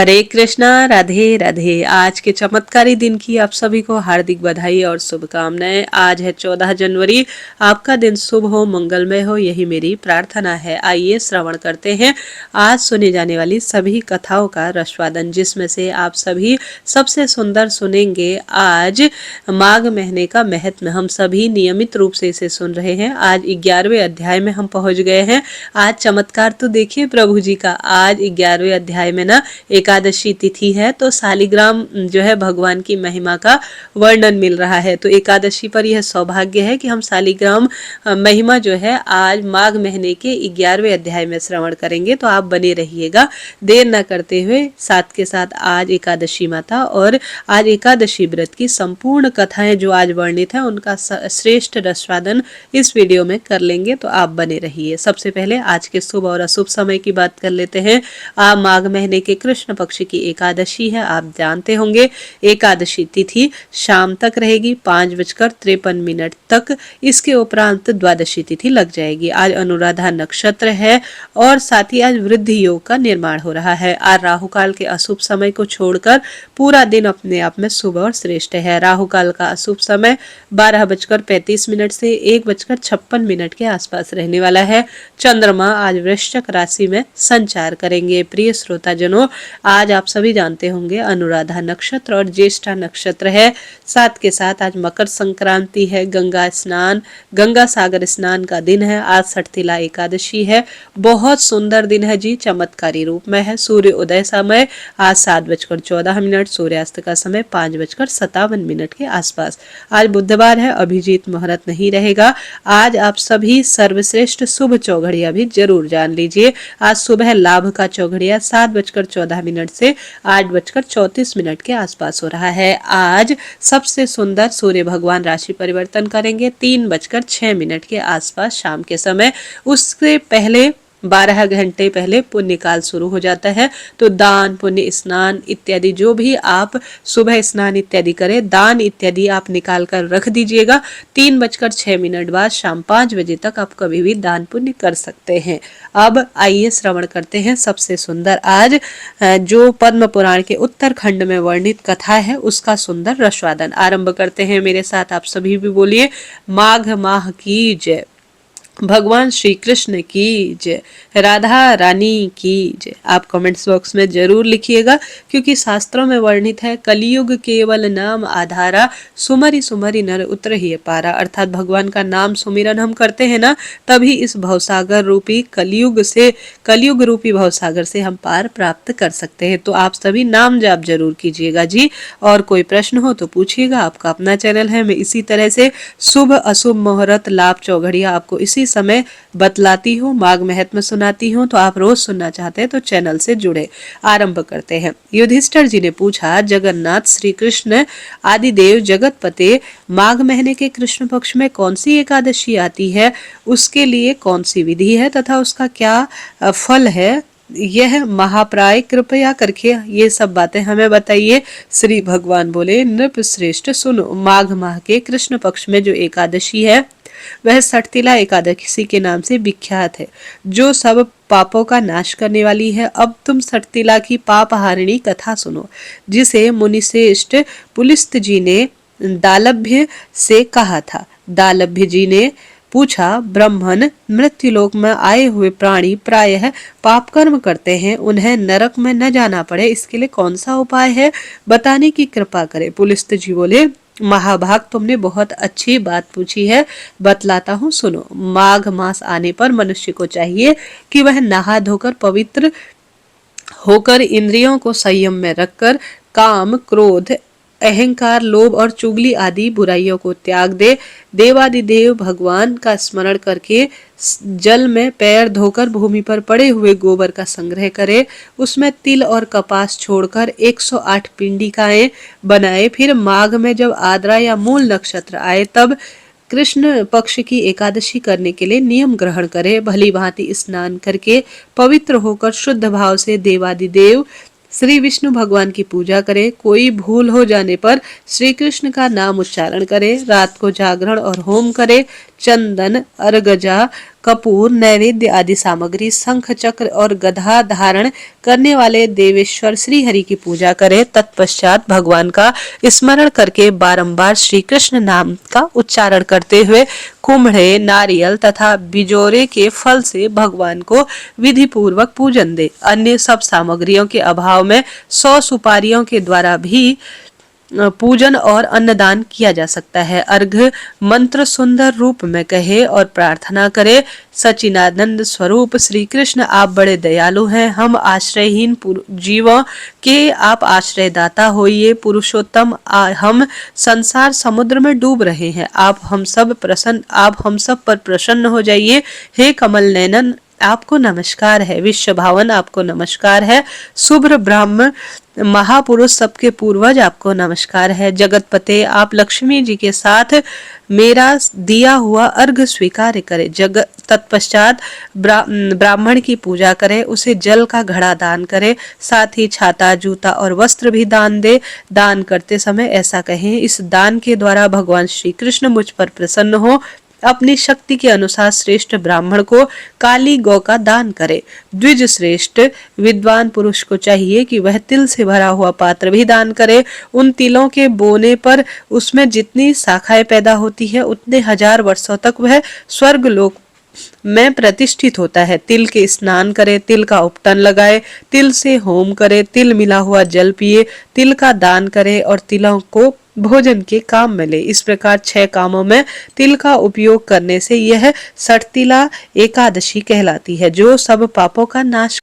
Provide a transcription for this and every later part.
हरे कृष्णा, राधे राधे। आज के चमत्कारी दिन की आप सभी को हार्दिक बधाई और शुभकामनाएं। आज है 14 जनवरी। आपका दिन शुभ हो, मंगलमय हो, यही मेरी प्रार्थना है। आइए श्रवण करते हैं आज सुनी जाने वाली सभी कथाओं का रसवादन, जिसमें से आप सभी सबसे सुंदर सुनेंगे आज माघ महीने का महत्व। हम सभी नियमित रूप से इसे सुन रहे हैं। आज 11वें अध्याय में हम पहुंच गए हैं। आज चमत्कार तो देखिए प्रभु जी का। आज 11वें अध्याय में ना एकादशी तिथि है, तो शालिग्राम जो है भगवान की महिमा का वर्णन मिल रहा है। तो एकादशी पर यह सौभाग्य है कि हम शालिग्राम महिमा जो है आज माघ महीने के 11वें अध्याय में श्रवण करेंगे। तो आप बने रहिएगा, देर न करते हुए। साथ के साथ आज एकादशी माता और आज एकादशी व्रत की संपूर्ण कथाएं जो आज वर्णित है उनका श्रेष्ठ रसवादन इस वीडियो में कर लेंगे। तो आप बने रहिए। सबसे पहले आज के शुभ और अशुभ समय की बात कर लेते हैं। आज माघ महीने के कृष्ण पक्ष की एकादशी है। आप जानते होंगे एकादशी तिथि शाम तक रहेगी 5:53 तक। इसके उपरांत द्वादशी तिथि लग जाएगी। आज अनुराधा नक्षत्र है और साथ ही आज वृद्धि योग का निर्माण हो रहा है। आज राहु काल के अशुभ समय को छोड़कर पूरा दिन अपने आप में शुभ और श्रेष्ठ है। राहु काल का अशुभ समय 12:35 से 1:56 के आसपास रहने वाला है। चंद्रमा आज वृश्चिक राशि में संचार करेंगे। प्रिय श्रोता जनों, आज आप सभी जानते होंगे अनुराधा नक्षत्र और ज्येष्ठा नक्षत्र है। साथ के साथ आज मकर संक्रांति है, गंगा सागर स्नान का दिन है। आज सठतिला एकादशी है। बहुत सुंदर दिन है जी, चमत्कारी रूप में है। सूर्य उदय समय आज 7:14, सूर्यास्त का समय 5:57 के आसपास। आज बुधवार है, अभिजीत मुहूर्त नहीं रहेगा। आज आप सभी सर्वश्रेष्ठ शुभ चौघड़िया भी जरूर जान लीजिए। आज सुबह लाभ का चौघड़िया 7:14 से 8:34 के आसपास हो रहा है। आज सबसे सुंदर सूर्य भगवान राशि परिवर्तन करेंगे 3:06 के आसपास शाम के समय। उससे पहले 12 घंटे पहले पुण्य काल शुरू हो जाता है। तो दान, पुण्य, स्नान इत्यादि जो भी आप सुबह स्नान इत्यादि करें, दान इत्यादि आप निकाल कर रख दीजिएगा। 3:06 बाद शाम 5 बजे तक आप कभी भी दान पुण्य कर सकते हैं। अब आइए श्रवण करते हैं सबसे सुंदर आज जो पद्म पुराण के उत्तरखंड में वर्णित कथा है उसका सुंदर रसवादन। आरंभ करते हैं। मेरे साथ आप सभी भी बोलिए, माघ माह की जय, भगवान श्री कृष्ण की जय, राधा रानी की जय। आप कमेंट्स बॉक्स में जरूर लिखिएगा, क्योंकि शास्त्रों में वर्णित है कलियुग केवल नाम आधारा, सुमरि सुमरि नर उतरहि पारा। अर्थात भगवान का नाम सुमिरन हम करते हैं ना, तभी इस भवसागर रूपी कलियुग रूपी भवसागर से हम पार प्राप्त कर सकते हैं। तो आप सभी नाम जाप जरूर कीजिएगा जी। और कोई प्रश्न हो तो पूछिएगा। आपका अपना चैनल है, मैं इसी तरह से शुभ अशुभ मुहूर्त लाभ चौघड़िया आपको इसी समय बतलाती हूँ, माघ महत्व सुनाती हूँ। तो आप रोज सुनना चाहते हैं तो चैनल से जुड़े। आरंभ करते हैं। युधिष्ठिर जी ने पूछा, जगन्नाथ श्री कृष्ण आदिदेव जगतपते, माघ महीने के कृष्ण पक्ष में कौन सी एकादशी आती है, उसके लिए कौन सी विधि है तथा उसका क्या फल है, यह महाप्राय कृपया करके ये सब बातें हमें बताइए। श्री भगवान बोले, नृप श्रेष्ठ सुनो, माघ माह के कृष्ण पक्ष में जो एकादशी है वह सठतिला एकादशी के नाम से विख्यात है, जो सब पापों का नाश करने वाली है। अब तुम सठतिला की पापहारिणी कथा सुनो, जिसे मुनिश्रेष्ठ पुलिस्त जी ने दालभ्य से कहा था। दालभ्य जी ने पूछा, ब्राह्मण मृत्युलोक में आए हुए प्राणी प्रायः पाप कर्म करते हैं, उन्हें नरक में न जाना पड़े, इसके लिए कौन सा उपाय है, बताने की कृपा करे। पुलिस्त जी बोले, महाभाग, तुमने बहुत अच्छी बात पूछी है, बतलाता हूँ, सुनो। माघ मास आने पर मनुष्य को चाहिए कि वह नहा धोकर पवित्र होकर इंद्रियों को संयम में रखकर काम, क्रोध, अहंकार, लोभ और चुगली आदि बुराइयों को त्याग दे। देवादिदेव भगवान का स्मरण करके जल में पैर धोकर भूमि पर पड़े हुए गोबर का संग्रह करे, उसमें तिल और कपास छोड़कर 108 पिंडिकाएं बनाए। फिर माघ में जब आद्रा या मूल नक्षत्र आए तब कृष्ण पक्ष की एकादशी करने के लिए नियम ग्रहण करे। भली भांति स्नान करके पवित्र होकर शुद्ध भाव से देवादिदेव श्री विष्णु भगवान की पूजा करे। कोई भूल हो जाने पर श्री कृष्ण का नाम उच्चारण करे। रात को जागरण और होम करे। चंदन, अर्गजा, कपूर, नैवेद्य आदि सामग्री, शंख चक्र और गदा धारण करने वाले देवेश्वर श्री हरि की पूजा करें। तत्पश्चात भगवान का स्मरण करके बारंबार श्री कृष्ण नाम का उच्चारण करते हुए कुम्हड़े, नारियल तथा बिजोरे के फल से भगवान को विधि पूर्वक पूजन दे। अन्य सब सामग्रियों के अभाव में 100 सुपारियों के द्वारा भी पूजन और अन्नदान किया जा सकता है। अर्घ्य मंत्र सुंदर रूप में कहे और प्रार्थना करे। सचिनानंद स्वरूप श्री कृष्ण, आप बड़े दयालु हैं। हम आश्रयहीन जीवों के आप आश्रयदाता होइए। पुरुषोत्तम, हम संसार समुद्र में डूब रहे हैं। आप हम सब पर प्रसन्न हो जाइए। हे कमल नयनन, आपको नमस्कार है। विश्व भावन, आपको नमस्कार है। शुभ्र ब्राह्मण महापुरुष, सबके पूर्वज, आपको नमस्कार है। जगतपते, आप लक्ष्मी जी के साथ मेरा दिया हुआ अर्घ स्वीकार करे। तत्पश्चात ब्राह्मण की पूजा करे, उसे जल का घड़ा दान करे, साथ ही छाता, जूता और वस्त्र भी दान दे। दान करते समय ऐसा कहें, इस दान के द्वारा भगवान श्री कृष्ण मुझ पर प्रसन्न हो। अपनी शक्ति के अनुसार श्रेष्ठ ब्राह्मण को काली गौ का दान करे। द्विज श्रेष्ठ विद्वान पुरुष को चाहिए कि वह तिल से भरा हुआ पात्र भी दान करे। उन तिलों के बोने पर उसमें जितनी शाखाएं पैदा होती है उतने 1000 वर्षों तक वह स्वर्ग लोक में प्रतिष्ठित होता है। तिल के स्नान करे, तिल का उपटन लगाए, तिल से होम करे, तिल मिला हुआ जल पिए, तिल का दान करे और तिलों को भोजन के काम में ले। इस प्रकार 6 कामों में तिल का उपयोग करने से यह सठतिला एकादशी कहलाती है, जो सब पापों का नाश।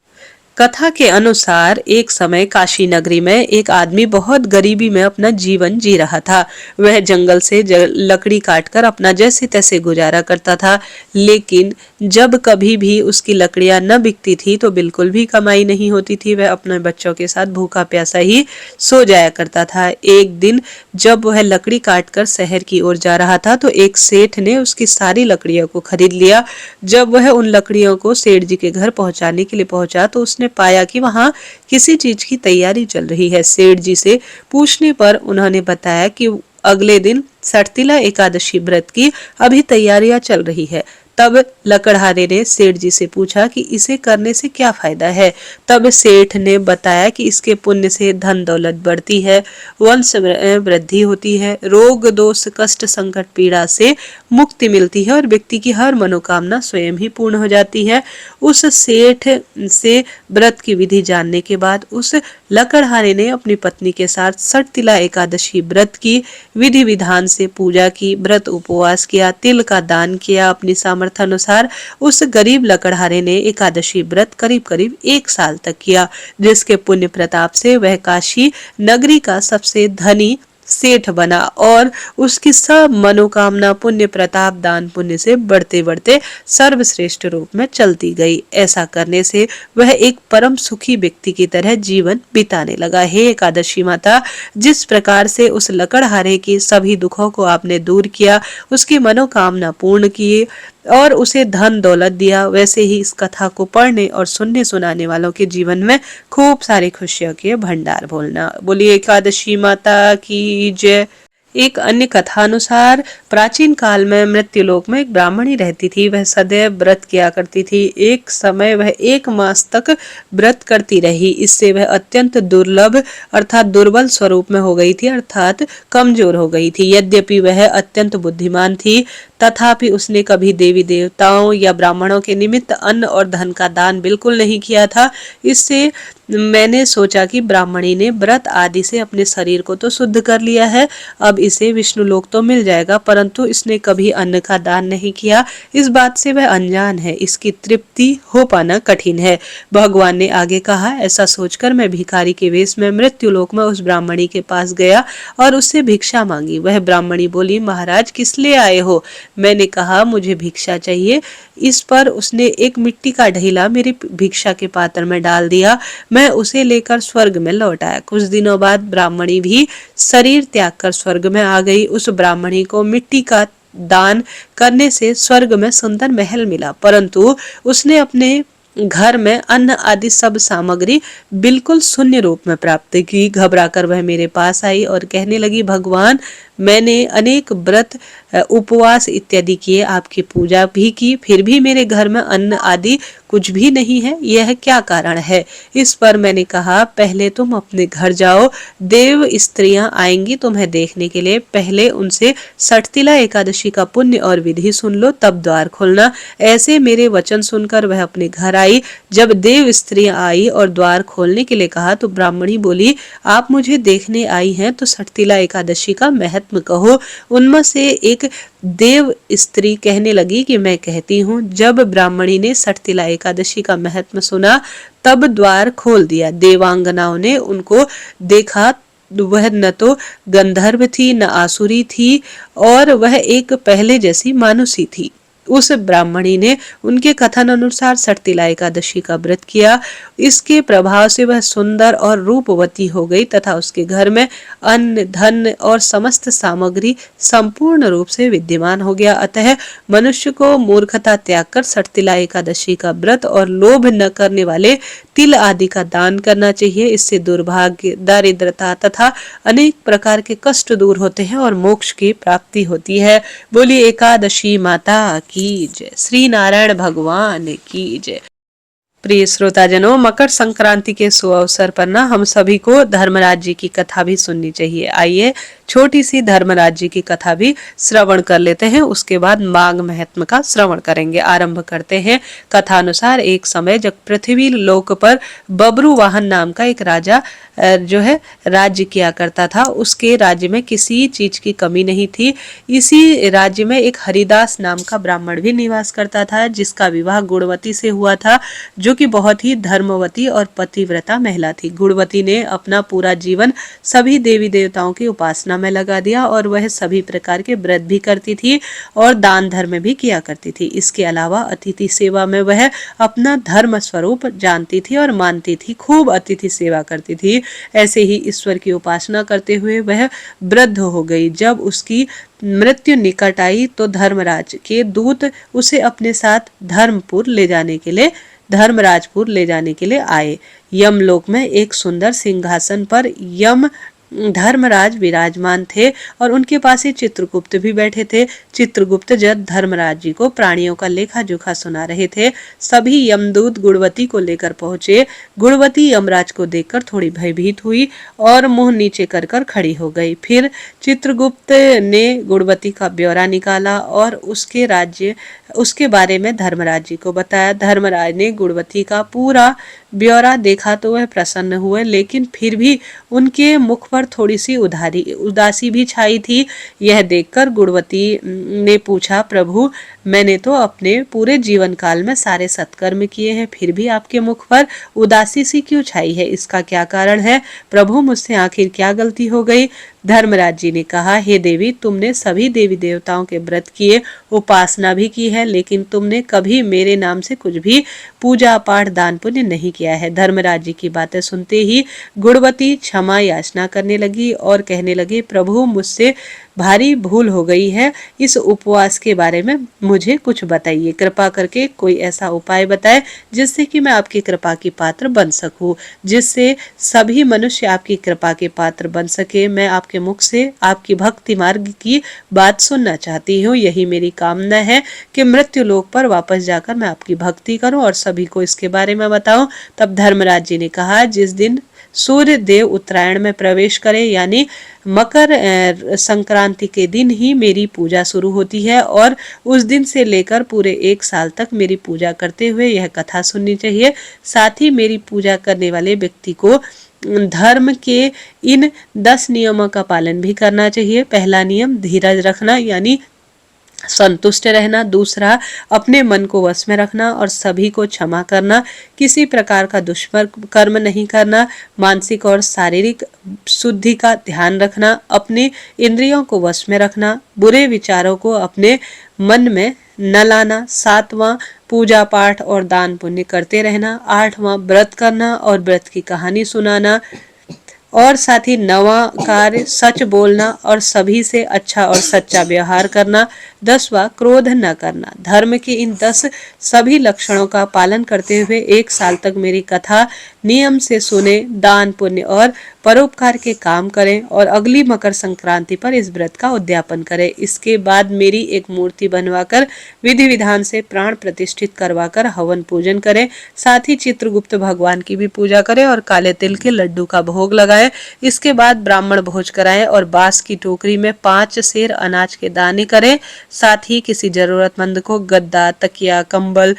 कथा के अनुसार एक समय काशी नगरी में एक आदमी बहुत गरीबी में अपना जीवन जी रहा था। वह जंगल से लकड़ी काटकर अपना जैसे तैसे गुजारा करता था, लेकिन जब कभी भी उसकी लकड़ियां न बिकती थी तो बिल्कुल भी कमाई नहीं होती थी। वह अपने बच्चों के साथ भूखा प्यासा ही सो जाया करता था। एक दिन जब वह लकड़ी काटकर शहर की ओर जा रहा था तो एक सेठ ने उसकी सारी लकड़ियों को खरीद लिया। जब वह उन लकड़ियों को सेठ जी के घर पहुंचाने के लिए पहुंचा तो उसने पाया कि वहां किसी चीज की तैयारी चल रही है। सेठ जी से पूछने पर उन्होंने बताया कि अगले दिन सठतिला एकादशी व्रत की अभी तैयारियां चल रही है। तब लकड़हारे ने सेठ जी से पूछा कि इसे करने से क्या फायदा है। तब सेठ ने बताया कि इसके पुण्य से धन दौलत बढ़ती है, वंश वृद्धि होती है, रोग दोष कष्ट संकट पीड़ा से मुक्ति मिलती है और व्यक्ति की हर मनोकामना स्वयं ही पूर्ण हो जाती है। उस सेठ से व्रत की विधि जानने के बाद उस लकड़हारे ने अपनी पत्नी के साथ सठतिला एकादशी व्रत की विधि विधान से पूजा की, व्रत उपवास किया, तिल का दान किया। अपनी सामर्थ्य अनुसार उस गरीब लकड़हारे ने एकादशी व्रत करीब करीब 1 साल तक किया, जिसके पुण्य प्रताप से वह काशी नगरी का सबसे धनी सेठ बना और उसकी सब मनोकामना पुण्य प्रताप दान पुण्य से बढ़ते बढ़ते सर्वश्रेष्ठ रूप में चलती गई। ऐसा करने से वह एक परम सुखी व्यक्ति की तरह जीवन बिताने लगा। हे एकादशी माता, जिस प्रकार से उस लकड़हारे की सभी दुखों को आपने दूर किया, उसकी मनोकामना पूर्ण किए और उसे धन दौलत दिया, वैसे ही इस कथा को पढ़ने और सुनने सुनाने वालों के जीवन में खूब सारी खुशियों के भंडार बोलना। बोलिए एकादशी माता की जय। एक अन्य कथा अनुसार प्राचीन काल में मृत्युलोक में एक ब्राह्मणी रहती थी। वह सदैव व्रत किया करती थी। एक समय वह 1 मास तक व्रत करती रही। इससे वह अत्यंत दुर्लभ अर्थात दुर्बल स्वरूप में हो गई थी, अर्थात कमजोर हो गई थी। यद्यपि वह अत्यंत बुद्धिमान थी, तथापि उसने कभी देवी देवताओं या ब्राह्मणों के निमित्त अन्न और धन का दान बिल्कुल नहीं किया था। इससे मैंने सोचा कि ब्राह्मणी ने व्रत आदि से अपने शरीर को तो शुद्ध कर लिया है, अब इसे विष्णु लोक तो मिल जाएगा, परंतु इसने कभी अन्न का दान नहीं किया। इस बात से वह अनजान है, इसकी तृप्ति हो पाना कठिन है। भगवान ने आगे कहा, ऐसा सोचकर मैं भिखारी के वेश में मृत्यु लोक में उस ब्राह्मणी के पास गया और उससे भिक्षा मांगी। वह ब्राह्मणी बोली, महाराज किस लिए आए हो? मैंने कहा, मुझे भिक्षा चाहिए। इस पर उसने एक मिट्टी का ढीला मेरी भिक्षा के पात्र में डाल दिया। मैं उसे लेकर स्वर्ग में लौट आया। कुछ दिनों बाद ब्राह्मणी भी शरीर त्याग कर स्वर्ग में आ गई। उस ब्राह्मणी को मिट्टी का दान करने से स्वर्ग में सुंदर महल मिला, परंतु उसने अपने घर में अन्न आदि सब सामग्री बिल्कुल शून्य रूप में प्राप्त की। घबराकर वह मेरे पास आई और कहने लगी, भगवान मैंने अनेक व्रत उपवास इत्यादि किए, आपकी पूजा भी की, फिर भी मेरे घर में अन्न आदि कुछ भी नहीं है, यह क्या कारण है? इस पर मैंने कहा, पहले तुम अपने घर जाओ, देव स्त्रियां आएंगी तुम्हें देखने के लिए, पहले उनसे सठतिला एकादशी का पुण्य और विधि सुन लो, तब द्वार खोलना। ऐसे मेरे वचन सुनकर वह अपने घर आई। जब देव स्त्रियां आई और द्वार खोलने के लिए कहा तो ब्राह्मणी बोली, आप मुझे देखने आई हैं तो सठतिला एकादशी का महत्व कहो। उनमें से एक देव स्त्री कहने लगी कि मैं कहती हूँ। जब ब्राह्मणी ने सठतिला एकादशी का महत्व सुना तब द्वार खोल दिया। देवांगनाओं ने उनको देखा, वह न तो गंधर्व थी न आसुरी थी और वह एक पहले जैसी मानुषी थी। उस ब्राह्मणी ने उनके कथन अनुसार सठतिला एकादशी का व्रत किया। इसके प्रभाव से वह सुंदर और रूपवती हो गई तथा उसके घर में अन्न धन और समस्त सामग्री संपूर्ण रूप से विद्यमान हो गया। अतः मनुष्य को मूर्खता त्याग कर सठतिला एकादशी का व्रत और लोभ न करने वाले तिल आदि का दान करना चाहिए। इससे दुर्भाग्य, दारिद्रता तथा अनेक प्रकार के कष्ट दूर होते हैं और मोक्ष की प्राप्ति होती है। बोलिए एकादशी माता की जय, श्री नारायण भगवान की जय। प्रिय श्रोताजनों, मकर संक्रांति के शुभ अवसर पर ना हम सभी को धर्मराज जी की कथा भी सुननी चाहिए। आइए छोटी सी धर्मराज जी की कथा भी श्रवण कर लेते हैं, उसके बाद माघ महात्म्य का श्रवण करेंगे। आरंभ करते हैं। कथा अनुसार एक समय जब पृथ्वी लोक पर बब्रू वाहन नाम का एक राजा जो है राज्य किया करता था। उसके राज्य में किसी चीज की कमी नहीं थी। इसी राज्य में एक हरिदास नाम का ब्राह्मण भी निवास करता था, जिसका विवाह गुणवती से हुआ था, जो कि बहुत ही धर्मवती और पतिव्रता महिला थी। गुणवती ने अपना पूरा जीवन सभी देवी देवताओं की उपासना में लगा दिया और वह सभी प्रकार के व्रत भी करती थी और दान धर्म भी किया करती थी। इसके अलावा अतिथि सेवा में वह अपना धर्म स्वरूप जानती थी और मानती थी, खूब अतिथि सेवा करती थी। ऐसे ही ईश्वर की उपासना करते हुए वह वृद्ध हो गई। जब उसकी मृत्यु निकट आई तो धर्मराज के दूत उसे अपने साथ धर्मराजपुर ले जाने के लिए आए। यमलोक में एक सुंदर सिंहासन पर यम धर्मराज विराजमान थे और उनके पास ही चित्रगुप्त भी बैठे थे। चित्रगुप्त जब धर्मराज जी को प्राणियों का लेखा जोखा सुना रहे थे। सभी यमदूत गुणवती को लेकर पहुंचे। गुणवती यमराज को देखकर थोड़ी भयभीत हुई और मुंह नीचे कर कर खड़ी हो गई। फिर चित्रगुप्त ने गुणवती का ब्यौरा निकाला और उसके बारे में धर्मराज जी को बताया। धर्मराज ने गुणवती का पूरा ब्यौरा देखा तो वह प्रसन्न हुए, लेकिन फिर भी उनके मुख पर थोड़ी सी उदासी भी छाई थी। यह देखकर गुणवती ने पूछा, प्रभु, मैंने तो अपने पूरे जीवन काल में सारे सत्कर्म किए हैं, फिर भी आपके मुख पर उदासी सी क्यों छाई है? इसका क्या कारण है? प्रभु, मुझसे आखिर क्या गलती हो गई? धर्मराज जी ने कहा, हे देवी, तुमने सभी देवी देवताओं के व्रत किए, उपासना भी की है, लेकिन तुमने कभी मेरे नाम से कुछ भी पूजा पाठ दान पुण्य नहीं किया है। धर्मराज जी की बातें सुनते ही गुणवती क्षमा याचना करने लगी और कहने लगी, प्रभु, मुझसे भारी भूल हो गई है। इस उपवास के बारे में मुझे कुछ बताइए। कृपा करके कोई ऐसा उपाय बताएं जिससे कि मैं आपकी कृपा की पात्र बन सकूं, जिससे सभी मनुष्य आपकी कृपा के पात्र बन सके। मैं आपके मुख से आपकी भक्ति मार्ग की बात सुनना चाहती हूँ। यही मेरी कामना है कि मृत्यु लोक पर वापस जाकर मैं आपकी भक्ति करूं और सभी को इसके बारे में बताऊं। तब धर्मराज जी ने कहा, जिस दिन सूर्य देव उत्तरायण में प्रवेश करे, यानी मकर संक्रांति के दिन ही मेरी पूजा शुरू होती है और उस दिन से लेकर पूरे 1 साल तक मेरी पूजा करते हुए यह कथा सुननी चाहिए। साथ ही मेरी पूजा करने वाले व्यक्ति को धर्म के इन 10 नियमों का पालन भी करना चाहिए। पहला नियम धीरज रखना, यानी संतुष्ट रहना। दूसरा, अपने मन को वश में रखना और सभी को क्षमा करना। किसी प्रकार का दुष्कर्म नहीं करना। मानसिक और शारीरिक शुद्धि का ध्यान रखना। अपने इंद्रियों को वश में रखना। बुरे विचारों को अपने मन में न लाना। 7वां, पूजा पाठ और दान पुण्य करते रहना। 8वां, व्रत करना और व्रत की कहानी सुनाना। और साथ ही 9वां कार्य, सच बोलना और सभी से अच्छा और सच्चा व्यवहार करना। 10वां क्रोध न करना। धर्म के इन 10 सभी लक्षणों का पालन करते हुए 1 साल तक मेरी कथा नियम से सुने, दान पुण्य और परोपकार के काम करें और अगली मकर संक्रांति पर इस व्रत का उद्यापन करें। इसके बाद मेरी एक मूर्ति बनवाकर विधि विधान से प्राण प्रतिष्ठित करवाकर हवन पूजन करें। साथ ही चित्रगुप्त भगवान की भी पूजा करें और काले तिल के लड्डू का भोग लगाएं। इसके बाद ब्राह्मण भोज कराएं और बांस की टोकरी में 5 सेर अनाज के दाने करें। साथ ही किसी जरूरतमंद को गद्दा, तकिया, कंबल,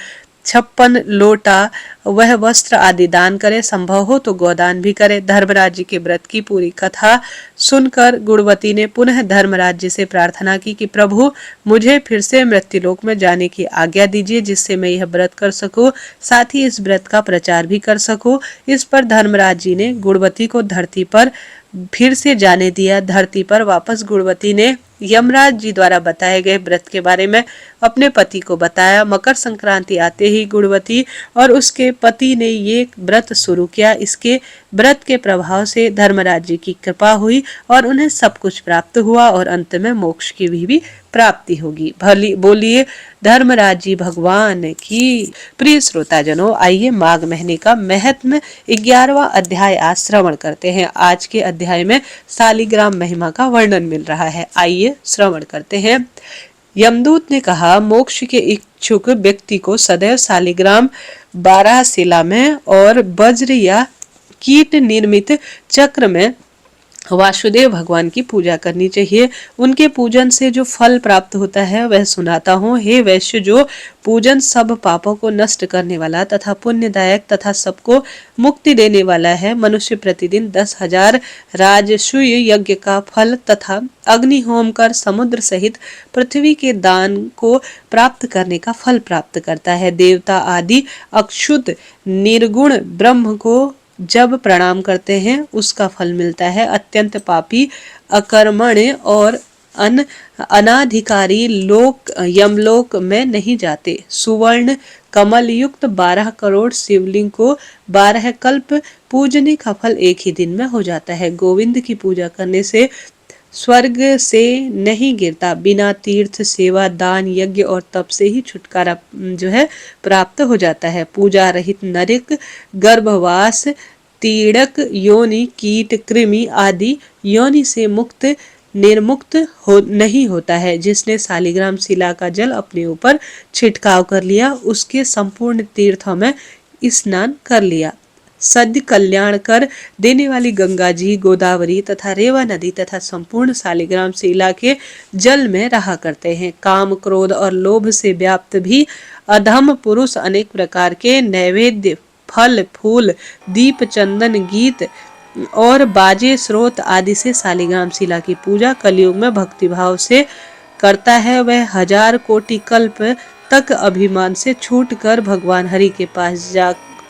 56 लोटा वह वस्त्र आदि दान करे। संभव हो तो गोदान भी करे। धर्मराज के व्रत की पूरी कथा सुनकर गुणवती ने पुनः धर्मराज से प्रार्थना की कि प्रभु मुझे फिर से मृत्युलोक में जाने की आज्ञा दीजिए, जिससे मैं यह व्रत कर सकूं, साथ ही इस व्रत का प्रचार भी कर सकूं। इस पर धर्मराज जी ने गुणवती को धरती पर फिर से जाने दिया। धरती पर वापस गुणवती ने यमराज जी द्वारा बताए गए व्रत के बारे में अपने पति को बताया। मकर संक्रांति आते ही गुणवती और उसके पति ने ये व्रत शुरू किया। इसके व्रत के प्रभाव से धर्मराज जी की कृपा हुई और उन्हें सब कुछ प्राप्त हुआ और अंत में मोक्ष की भी प्राप्ति होगी। भली बोलिए धर्मराज जी भगवान की। प्रिय श्रोताजनों, आइए माघ महीने का महत्व 11वां अध्याय आज श्रवण करते हैं। आज के अध्याय में शालिग्राम महिमा का वर्णन मिल रहा है। आइए श्रवण करते हैं। यमदूत ने कहा, मोक्ष के इच्छुक व्यक्ति को सदैव शालिग्राम 12 शिला में और वज्र या कीट निर्मित चक्र में वासुदेव भगवान की पूजा करनी चाहिए। उनके पूजन से जो फल प्राप्त होता है वह सुनाता हूँ। हे वैश्य, जो पूजन सब पापों को नष्ट करने वाला तथा पुण्यदायक तथा सबको मुक्ति देने वाला है। मनुष्य प्रतिदिन 10,000 राजसूय यज्ञ का फल तथा अग्निहोम कर समुद्र सहित पृथ्वी के दान को प्राप्त करने का फल प्राप्त करता है। देवता आदि अक्षुत निर्गुण ब्रह्म को जब प्रणाम करते हैं उसका फल मिलता है। अत्यंत पापी, अकर्मण्य और अनाधिकारी लोक यमलोक में नहीं जाते। सुवर्ण कमल युक्त 12 करोड़ शिवलिंग को 12 कल्प पूजने का फल एक ही दिन में हो जाता है। गोविंद की पूजा करने से स्वर्ग से नहीं गिरता। बिना तीर्थ, सेवा, दान, यज्ञ और तप से ही छुटकारा जो है प्राप्त हो जाता है। पूजा रहित नरक, गर्भवास, तीड़क योनि, कीट, कृमि आदि योनि से मुक्त निर्मुक्त नहीं होता है। जिसने शालिग्राम शिला का जल अपने ऊपर छिड़काव कर लिया, उसके संपूर्ण तीर्थों में स्नान कर लिया। सद्य कल्याण कर देने वाली गंगा जी, गोदावरी तथा रेवा नदी तथा संपूर्ण शालिग्राम शिला के जल में रहा करते हैं। काम, क्रोध और लोभ से व्याप्त भी अधम पुरुष अनेक प्रकार के नैवेद्य, फल, फूल, दीप, चंदन, गीत और बाजे, स्रोत आदि से शालिग्राम शिला की पूजा कलयुग में भक्तिभाव से करता है। वह 1000 कोटि कल्प तक अभिमान से छूटकर भगवान हरि के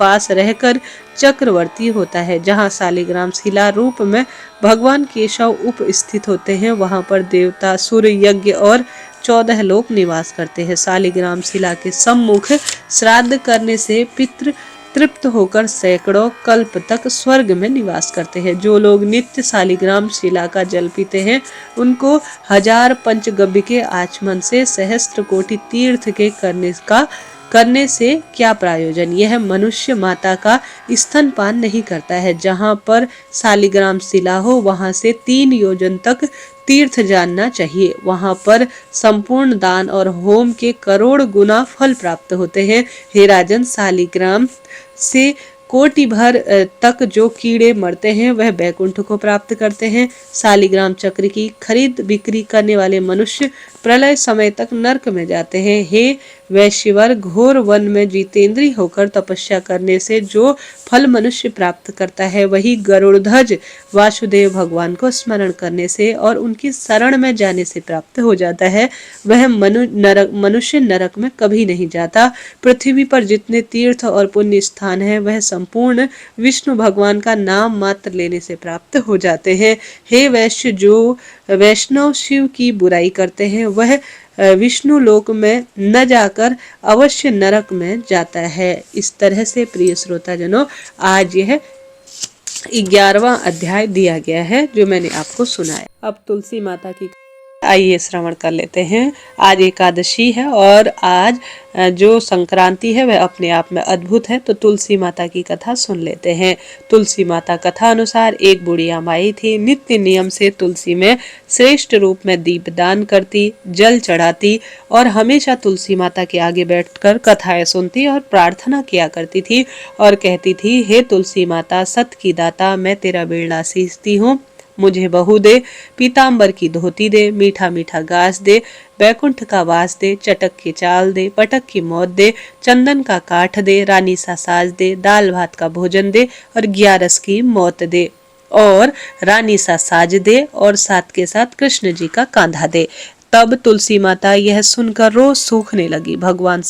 पास रहकर चक्रवर्ती होता है। जहाँ शालिग्राम शिला रूप में भगवान केशव उपस्थित होते हैं, वहां पर देवता, सूर्य, यज्ञ और 14 लोक निवास करते हैं। शालिग्राम शिला के सम्मुख श्राद्ध करने से पितृ तृप्त होकर सैकड़ों कल्प तक स्वर्ग में निवास करते हैं। जो लोग नित्य शालिग्राम शिला का जल पीते हैं, उनको 1000 पंचगव्य के आचमन से सहस्त्र कोटि तीर्थ के करने से क्या प्रयोजन। यह मनुष्य माता का स्तनपान नहीं करता है। जहाँ पर शालिग्राम शिला हो वहां से 3 योजन तक तीर्थ जानना चाहिए। वहां पर संपूर्ण दान और होम के करोड़ गुना फल प्राप्त होते हैं। हे राजन, शालिग्राम से कोटि भर तक जो कीड़े मरते हैं वह बैकुंठ को प्राप्त करते हैं। शालिग्राम चक्र की खरीद बिक्री करने वाले मनुष्य प्रलय समय तक नरक में जाते हैं। हे वैश्यवर, घोर वन में जितेंद्रीय होकर तपस्या करने से जो फल मनुष्य प्राप्त करता है, वही गरुड़ध्वज वासुदेव भगवान को स्मरण करने से और उनकी शरण में जाने से प्राप्त हो जाता है। वह मनुष्य नरक में कभी नहीं जाता। पृथ्वी पर जितने तीर्थ और पुण्य स्थान है, वह संपूर्ण विष्णु भगवान का नाम मात्र लेने से प्राप्त हो जाते हैं। हे वैश्य, जो वैष्णव शिव की बुराई करते हैं, वह विष्णु लोक में न जाकर अवश्य नरक में जाता है। इस तरह से प्रिय श्रोताजनों, आज यह 11वां अध्याय दिया गया है जो मैंने आपको सुनाया। अब तुलसी माता की आइए श्रवण कर लेते हैं। आज एकादशी है और आज जो संक्रांति है वह अपने आप में अद्भुत है। तो तुलसी माता की कथा सुन लेते हैं। तुलसी माता कथा अनुसार एक बुढ़िया माई थी। नित्य नियम से तुलसी में श्रेष्ठ रूप में दीपदान करती, जल चढ़ाती और हमेशा तुलसी माता के आगे बैठकर कथाएं सुनती और प्रार्थना किया करती थी और कहती थी, हे तुलसी माता, सत की दाता, मैं तेरा बेड़ा सींचती हूँ, मुझे बहू दे, पीताम्बर की धोती दे, मीठा मीठा घास दे, बैकुंठ का वास दे, चटक की चाल दे, पटक की मौत दे, चंदन का काठ दे, रानी सा साज दे, दाल भात का भोजन दे और ग्यारस की मौत दे और रानी सा साज दे और साथ के साथ कृष्ण जी का कांधा दे। तब तुलसी माता यह सुनकर रोज सूखने लगी। भगवान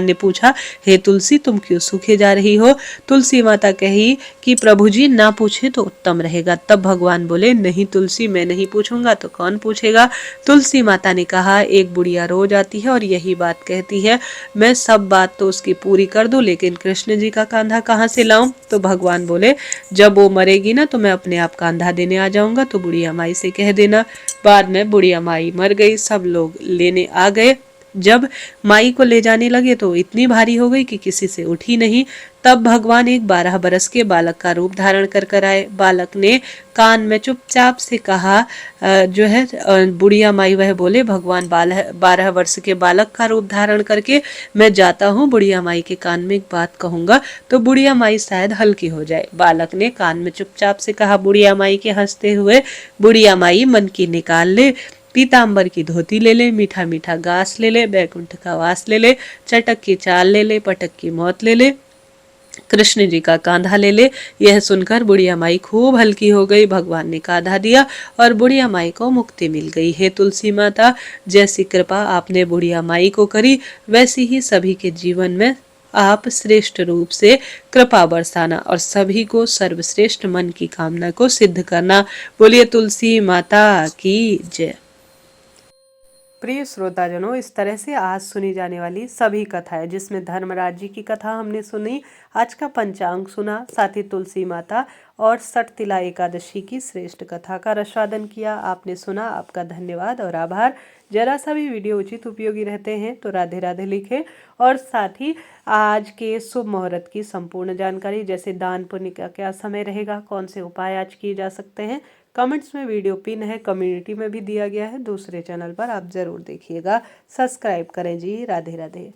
ने पूछा, हे तुलसी, तुम क्यों सूखे जा रही हो? तुलसी माता कही कि प्रभु जी, ना पूछे तो उत्तम रहेगा। तब भगवान बोले, नहीं तुलसी, मैं नहीं पूछूंगा तो कौन पूछेगा? तुलसी माता ने कहा, एक बुढ़िया रोज आती है और यही बात कहती है, मैं सब बात तो उसकी पूरी कर दूं, लेकिन कृष्ण जी का कांधा कहाँ से लाऊं? तो भगवान बोले, जब वो मरेगी ना तो मैं अपने आप कांधा देने आ जाऊंगा, तो बुढ़िया माई से कह देना। बाद में बुढ़िया माई मर गई। सब लोग लेने आ गए। जब माई को ले जाने लगे तो इतनी भारी हो गई कि किसी से उठी नहीं। तब भगवान एक 12 बरस के बालक का रूप धारण कर आए। बालक ने कान में चुपचाप से कहा, जो है बुढ़िया माई वह बोले, भगवान 12 वर्ष के बालक का रूप धारण करके मैं जाता हूँ, बुढ़िया माई के कान में एक बात कहूंगा तो बुढ़िया माई शायद हल्की हो जाए। बालक ने कान में चुपचाप से कहा बुढ़िया माई के हंसते हुए, बुढ़िया माई मन की निकाल ले, पीताम्बर की धोती ले ले, मीठा मीठा घास ले ले, बैकुंठ का वास ले ले, चटक की चाल ले ले, पटक की मौत ले ले, कृष्ण जी का कांधा ले ले। यह सुनकर बुढ़िया माई खूब हल्की हो गई। भगवान ने कांधा दिया और बुढ़िया माई को मुक्ति मिल गई। हे तुलसी माता, जैसी कृपा आपने बुढ़िया माई को करी, वैसी ही सभी के जीवन में आप श्रेष्ठ रूप से कृपा बरसाना और सभी को सर्वश्रेष्ठ मन की कामना को सिद्ध करना। बोलिए तुलसी माता की जय। प्रिय श्रोताजनों, इस तरह से आज सुनी जाने वाली सभी कथाएं, जिसमें धर्मराज जी की कथा हमने सुनी, आज का पंचांग सुना, साथ ही तुलसी माता और सटतिला एकादशी की श्रेष्ठ कथा का रसादन किया। आपने सुना, आपका धन्यवाद और आभार। जरा सा भी वीडियो उचित उपयोगी रहते हैं तो राधे राधे लिखें और साथ ही आज के शुभ मुहूर्त की संपूर्ण जानकारी, जैसे दान पुण्य का क्या समय रहेगा, कौन से उपाय आज किए जा सकते हैं, कमेंट्स में वीडियो पिन है, कम्युनिटी में भी दिया गया है, दूसरे चैनल पर आप ज़रूर देखिएगा। सब्सक्राइब करें जी। राधे राधे।